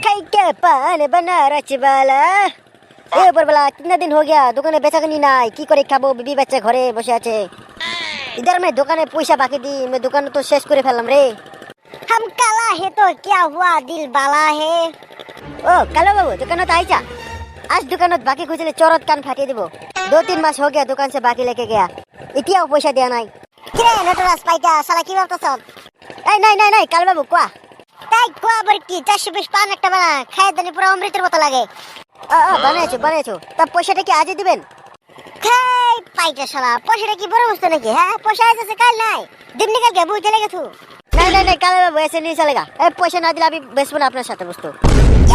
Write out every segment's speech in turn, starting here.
खाई के पान बनारस वाला ए बरबला कितना दिन हो गया दुकाने बेचाकनी নাই কি করে খাবো বিবি বাচ্চা ঘরে বসে আছে इधर मैं दुकाने पैसा बाकी दी मैं दुकान तो शेष করে ফেললাম রে हम काला है तो क्या हुआ दिल बाला है ओ कालो बाबू दुकान तो आइजा आज दुकान बाकी খুঁজলে চরত কান ফাটিয়ে দেব 2-3 মাস हो गया दुकान से बाकी लेके गया এতিয়াও পয়সা দেয়া নাই কি রে নটরাজ পাইটা শালা কি ভাবতাছ এই নাই কালো বাবু কোয়া তাই কোয়া আবার কি 420 পান একটা বানা খায় দানি পুরো অমৃতের মতো লাগে বানাইছো তা পয়সাটা কি আজই দিবেন খাই পাইটা শালা পয়সাটা কি বড় বস্তু নাকি হ্যাঁ পয়সা আছে কাল নাই দিন নিকাল কে বুঝে লেগে তু नहीं काले बाबू ऐसे नहीं चलेगा ए पैसा ना दिला अभी बेचबो ना अपना साथे बस्तु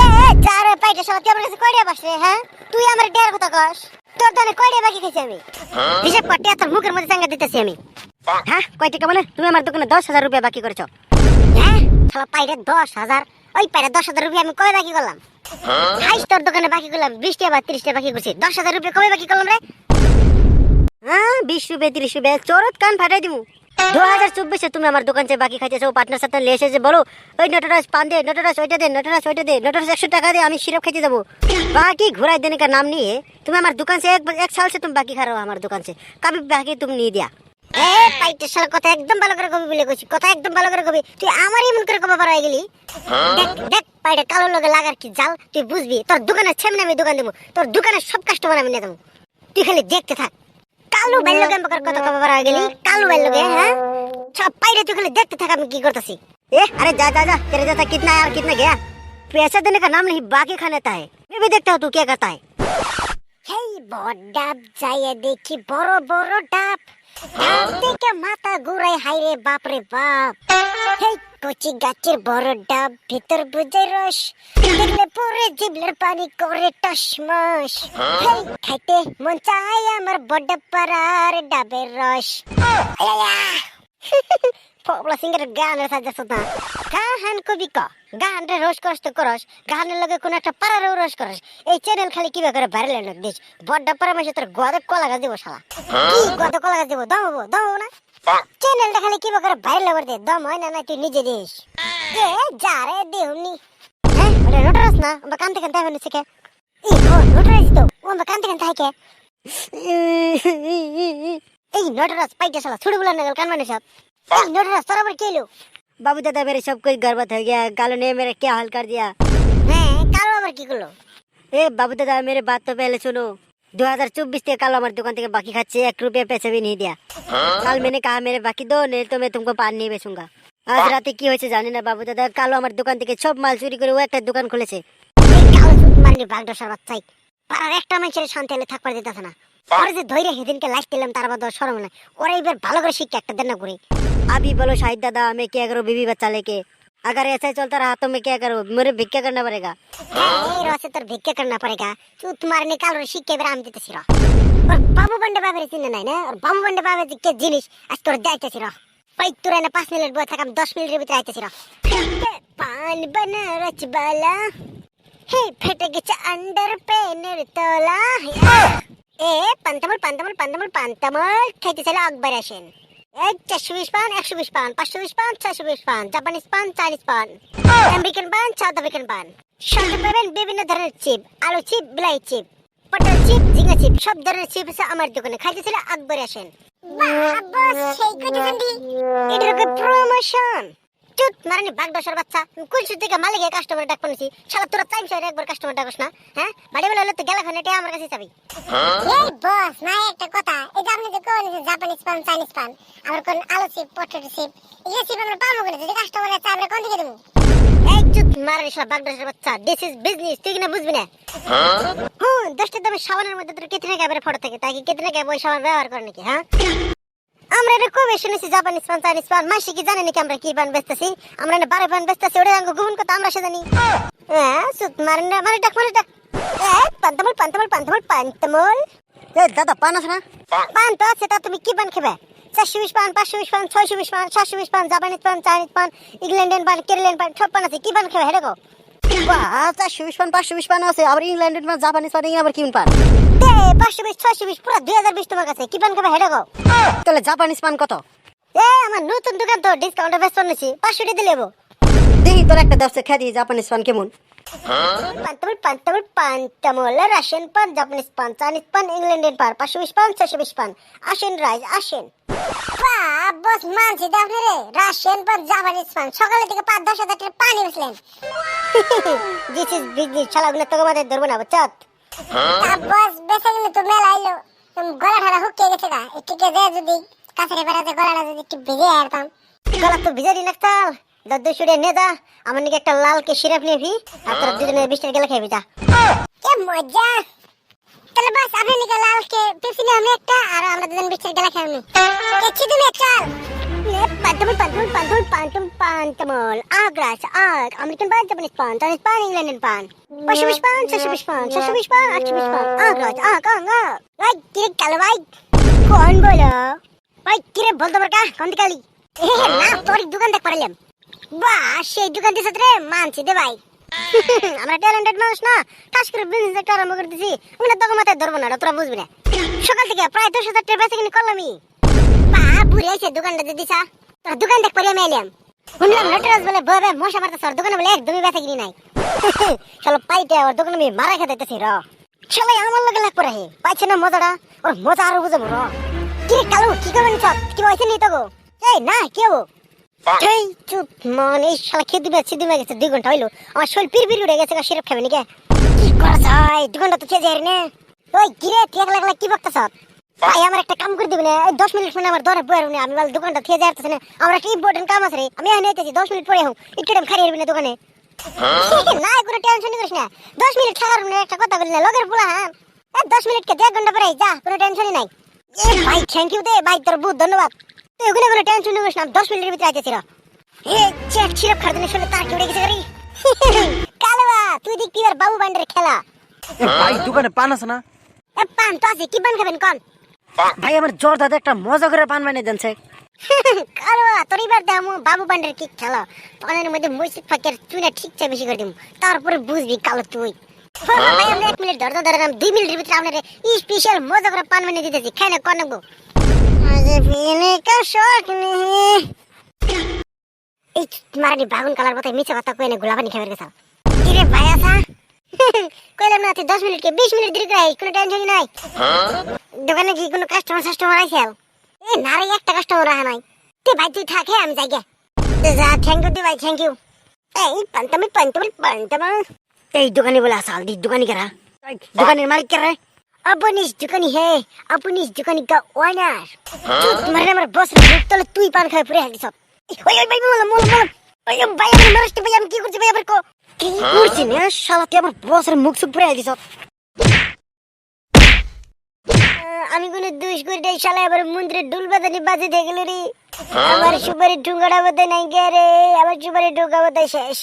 ए जा रे पाइटा শালা তুই আমার কাছে কয়টা বাসরে হ্যাঁ তুই আমার ডের কথা কস তোর দনে কয়টা বাকি খাইছি আমি হিসাব করতে তোর মুখের মধ্যে চাঙ্গা দিতেছি আমি হ্যাঁ কয় টাকা মানে তুমি আমার দোকানে 10000 টাকা বাকি করেছো হ্যাঁ শালা পাইটা 10000 ওই পাইটা 10000 টাকা আমি কয় বাকি করলাম হাইস তোর দোকানে বাকি করলাম 20 টাকা বা 30 টাকা বাকি করছি 10000 টাকা কবে বাকি করলাম রে হ্যাঁ 20 টাকা 30 টাকা চরত কান ফাটাই দিমু 2024 से तुम्हें हमारे दुकान से बाकी खाइते हो पार्टनर साथ ले एसे बोलो ওই নটরাজ পান দে নটরাজ ওইটা দে নটরাজ 100 টাকা দে আমি सिरप खाइते দেবো बाकी घुराई देने का नाम नहीं है तुम्हें हमारे दुकान से एक साल से तुम बाकी खा रहे हो हमारे दुकान से कभी बाकी तुम नहीं दिया এ পাইতে শালা কথা একদম ভালো করে কবি বলে কইছি কথা একদম ভালো করে কবি তুই আমারই মন করে কবে বাড়াই গেলি দেখ পাইটা কালো লগে লাগার কি জাল তুই বুঝবি তোর দোকানের সামনে আমি দোকান দেব তোর দোকানের সব কাস্টমার আমি নিয়ে দেব তুই খালি দেখতে থাক কালু ভাই লগে আমাকে কথা কবে বাড়াই গেলি কালু ভাই লগে হ্যাঁ सब पाइरे तू खाली देखते था मैं की करतासी ए अरे जा तेरे जैसा कितना यार कितना गया पैसा देने का नाम नहीं बाकी खाने था है मैं भी देखता हूँ तू क्या करता है हे बहुत डाब जाए देखी बड़ो बड़ो डाब देखे माता गुराई हाय रे बाप हे कोची गाचेर बड़ो डाब भीतर बुझे रस देखले पूरे जिबलर पानी करे टसमस हे खाइते मन चाहे আমার বড় পারার ডাবের রস আয়া পবলা সিঙ্গারের গানের সাজা সুতা গাহান কবি ক গানরে রস করস তো করস গানের লগে কোন একটা পারারও রস করস এই চ্যানেল খালি কিবা করে ভাইরাল লোক দিস বড় পরামর্শ তোর গদে কলা গাছ দিব শালা কি গদে কলা গাছ দিব দাও না চ্যানেলটা খালি কিবা করে ভাইরাল করে দে দম হয় না তুই নিজে দিস এ যা রে দেউনি হ্যাঁ আরে নটরাস না আমরা কানতে কানতে হবে নিছে কে ই ও নটরাস তো ও আমরা কানতে কানতে হাইকে এই নটরাজ পাইটা শালা ছুড়ে বলা না কান মানে সব এই नटराज তোর আবার কি হলো बाबू दादा मेरे सब कुछ गड़बड़ हो गया कालो ने मेरा क्या हाल कर दिया हैं कालो আবার কি করলো ए बाबू दादा मेरे बात तो पहले सुनो 2024 के कालो हमारी दुकान থেকে बाकी खाচ্ছে 1 रुपया पैसे भी नहीं दिया कल मैंने कहा मेरे बाकी दो नहीं तो मैं तुमको पान नहीं बेचूंगा आज रात কি হয়েছে জানি না बाबू दादा কালো আমার দোকান থেকে সব মাল চুরি করে ও একটা দোকান খুলেছে এই কালো সুত মারনি বাগদা সরবাত চাই পাড়ার একটা মানুষের শান্তি হলে থাকবার দিতাছ না और যে ধইরে হেদিনকে লাশ দিলাম তার বাদ শরম নাই ওরে এবার ভালো করে শিক্ষা একটা দেন না করে अभी बोलो शाहिद दादा मैं क्या करूं बीवी बच्चा लेके अगर ऐसा ही चलता रहा तो मैं क्या करूं मुझे भिक्षा करना पड़ेगा ए रोसे तो भिक्षा करना पड़ेगा तू तुम्हारे निकाल रे शिक्षे ब्राह्म दितेছি র और बाबू बंडे बाबे रे চিনে নাই না और बाबू बंडे बाबे के জিনিস আজ তোর যাইতেছি র পাই তোর না 5 মিনিট বসে থাকাম 10 মিনিটের ভিতরে আইতেছি র পান बनारस वाला हे ফেটে গেছে আন্ডার পেনের তোলা এ পান্তামল খাইতেছিল আকবর আসেন 420 পান 120 পান 520 পান 620 পান জাপানিজ পান চাইনিজ পান আমেরিকান পান সাউথ আফ্রিকান পান সঙ্গে পাবেন বিভিন্ন ধরনের চিপ আলু চিপ বিলাই চিপ পটল চিপ ঝিঙ্গা চিপ সব ধরনের চিপ আছে আমার দোকানে খাইতেছিল আকবর আসেন বাবা সেই কথা জানি এটা কি প্রমোশন চুত মারনি বাগদশর বাচ্চা কুলসু থেকে মালিকে কাস্টমার ডাক পনেছি শালা তোরা টাইম চাই একবার কাস্টমার ডাকছ না হ্যাঁ বাড়ি বলে হলো তো গেলা খানেটা আমার কাছে চাবি এই বস না একটা কথা এই যে আপনি যে কোন জাপানিজ পান চাইনিজ পান আমার কোন আলু চিপ পটেটো চিপ এই চিপ আমরা পাবো কোনে যদি কাস্টমারে চাই আমরা কোন থেকে দেব এই চুত মারনি শালা বাগদশর বাচ্চা দিস ইজ বিজনেস তুই কি না বুঝবি না হ্যাঁ 10 দামে সাবানের মধ্যে তোর কিতনে গাবের ফটো থাকে তাই কি কিতনে গাবে ওই সাবান ব্যবহার করে নাকি হ্যাঁ আমরা এটা কবে শুনেছি জাপানিজ পান চাইনিজ পান মাসি কি জানে নাকি আমরা কি পান বেচতেছি আমরা না বারে পান বেচতেছি ওটা আঙ্গু গুণ কথা আমরা সে জানি হ্যাঁ সুত মারনা মানে ডাক এ পান্তামল এ দাদা পান আছে না পান তো আছে তা তুমি কি পান খাবে 420 পান 520 পান 620 পান 720 পান জাপানিজ পান চাইনিজ পান ইংল্যান্ডের পান কেরালার পান সব পান আছে কি পান খাবে হেডে গো বাহ 420 পান 520 পান আছে আর ইংল্যান্ডের পান জাপানিজ পান আবার কি পান দে 520 620 পুরো 2020 তোমার কাছে কি পান খাবে হেডে গো তাহলে জাপানিজ পান কত এ আমার নতুন দোকান তো ডিসকাউন্টে বেচতে নিছি 500 টাকা দিলেবো তোর একটা দশে খেয়ে দিই জাপানিজ পান কেমন? পান্তামুল রাশিয়ান পান, জাপানিজ পান, চাইনিজ পান, ইংল্যান্ডের পান, 520 পান, 620 পান। আসেন রাইজ আসেন। বস মানছি দে আপনি রে, রাশিয়ান পান, জাপানিজ পান, সকালে থেকে 5-10 হাজার টাকা পানি বেচলেন। দিস ইজ বিজনেস, শালাগুলো তোকে মাথায় ধরবো না বাচ্চাত। বস বেচে গেলে তো মেলা আইলো, গলা ঠাড়া হুকিয়ে গেছে গা, একটু কে দে যদি কাছের বেড়াতে গলাটা যদি একটু ভিজে আরতাম। গলা তো ভিজারি লাগতাল, দদ্দু শুড়ে নে যা, আমার নাকি একটা লাল কে সিরাপ নিয়ে ভি, আর তোরা দুজনে 20 টাকা গেলে খাবি যা। কে মজা, তাহলে বাস আপনি নাকি লাল কে পেপসি নিয়ে আমি একটা, আর আমরা দুজন 20 টাকা গেলে খাবি। কেছি তুমি চল। পান্তামুল আগ্রাস আগ, আমেরিকান পান, জাপানিজ পান, চাইনিজ পান, ইংল্যান্ডের পান, 520 পান, 620 পান, 620 পান, 820 পান। আগ্রাস আগ ভাই কিরে কালো ভাই কোন বলো ভাই, কিরে বলতে পারকা কোন কালি? না তোর দোকান দেখ পারলাম, বাহ সেই দোকান দিছ রে, মানছি দে ভাই। আমরা ট্যালেন্টেড মানুষ না, ঠাস করে বিজনেস একটা আরম্ভ করে দিছি, ওগুলো তোকে মাথায় ধরবো না, তোরা বুঝবি না। সকাল থেকে প্রায় 10 হাজার টাকা বেচা কিনে করলামই, বা বুড়ি আইছে দোকানটা দিয়ে দিছা, তোর দোকান দেখ পারি আমি এলাম। শুনলাম নটরাজ বলে বয়ে মশা মারতেছ, ওর দোকানে বলে একদমই বেচা কিনি নাই। চলো পাইতে ওর দোকানে আমি মারা খেতেছি র, সবাই আমার লগে লাগ পড়ে পাইছে না মজাটা, ওর মজা আরো বুঝাবো র। কি কালো কি করবেন সব, কি হয়েছে নি তো গো? এই না কেউ এই চুপ মন, এই শালা খেতে দিবে সিদ্ধি হয়ে গেছে, 2 ঘন্টা হইলো, আমার শরীর পিরপির উঠে গেছে, সিরাপ খাবে নাকি? কি করা যায়, দোকানটা তো খেয়ে যাই না। ওই কিরে তুই একলা একলা কি বকতেছ ভাই? আমার একটা কাম করে দিবি না, এই 10 মিনিট মানে আমার দরে বয়ার না, আমি বল দোকানটা খেয়ে যাইতেছ না, আমার একটা ইম্পর্টেন্ট কাম আছে রে, আমি এখানে আইতেছি, 10 মিনিট পরে একটু টাইম খাইয়ে দিবি না দোকানে। না কোনো টেনশন করিস না, 10 মিনিট ছাড়ার না, একটা কথা বলি না লগের পোলা, হ্যাঁ 10 মিনিট কে 1 ঘন্টা পরে যা, কোনো টেনশনই নাই। এ ভাই থ্যাংক ইউ দে ভাই, তোর বহুত ধন্যবাদ, তুই ওগুলো কোনো টেনশন নিস না, 10 মিনিটের ভিতরে আইতেছি র। এ চেক সিরাপ খাওয়ার জন্য শুনে তার কি উড়ে গেছে গাড়ি। কালবা তুই দেখ কি আর বাবু বান্ডারের খেলা। ভাই দোকানে পান আছে না? পান তো আছে, কি পান খাবেন কোন? ভাই আমার জোর দাদা একটা মজা করে পান বানিয়ে দেনছে। কালবা তোর এবার দামু বাবু বান্ডারের কি খেলা, পানের মধ্যে মসজিদ ফাঁকের চুনা ঠিকছে বেশি করে দিম, তারপরে বুঝবি কালো তুই। ভাই আমরা 1 মিনিট ধরে ধরে 2 মিনিটের ভিতরে আপনাদের স্পেশাল মজা করে পান বানিয়ে দিতেছি, খাই না কোন নেবো। আজ পিনে কা শখ নেই, এই মারানি বাগুন কালার মতো মিছে কথা কই না, গোলাপানি খাবার গেছাল। কি রে ভাই আসা কইলাম না তুই 10 মিনিট কে 20 মিনিট দেরি করে, কোনো টেনশনই নাই। দোকানে কি কোনো কাস্টমার আইছে? এ না রে একটা কাস্টমার আহা নাই, তুই ভাই তুই থাক, আমি যাই গে যা। থ্যাংক ইউ ভাই থ্যাংক ইউ। এই পান্তামুল এই দোকানে বলে আসাল দি দোকানি কারা, দোকানের মালিক কারা? আপনি দোকানি হে, আপনি দোকানি কা ওনার। তোমার আমার বস তাহলে তুই পান খাই পুরে হাঁটি সব। ওই ওই ভাই মোলা মোলা মোলা, ওই ভাই আমি মারতে ভাই, আমি কি করছি ভাই, আবার কো কি করছি না শালা, তুই আমার বসের মুখ সুপ পুরে হাঁটি সব। আমি কোনো দুষ করি নাই শালা, আবার মন্দিরে ডুল বাজানি বাজে দিয়ে গেল রে, আমার সুপারি ঢুঙ্গাটা বোধ নাই গে রে, আমার সুপারি ঢুঙ্গা বোধ শেষ।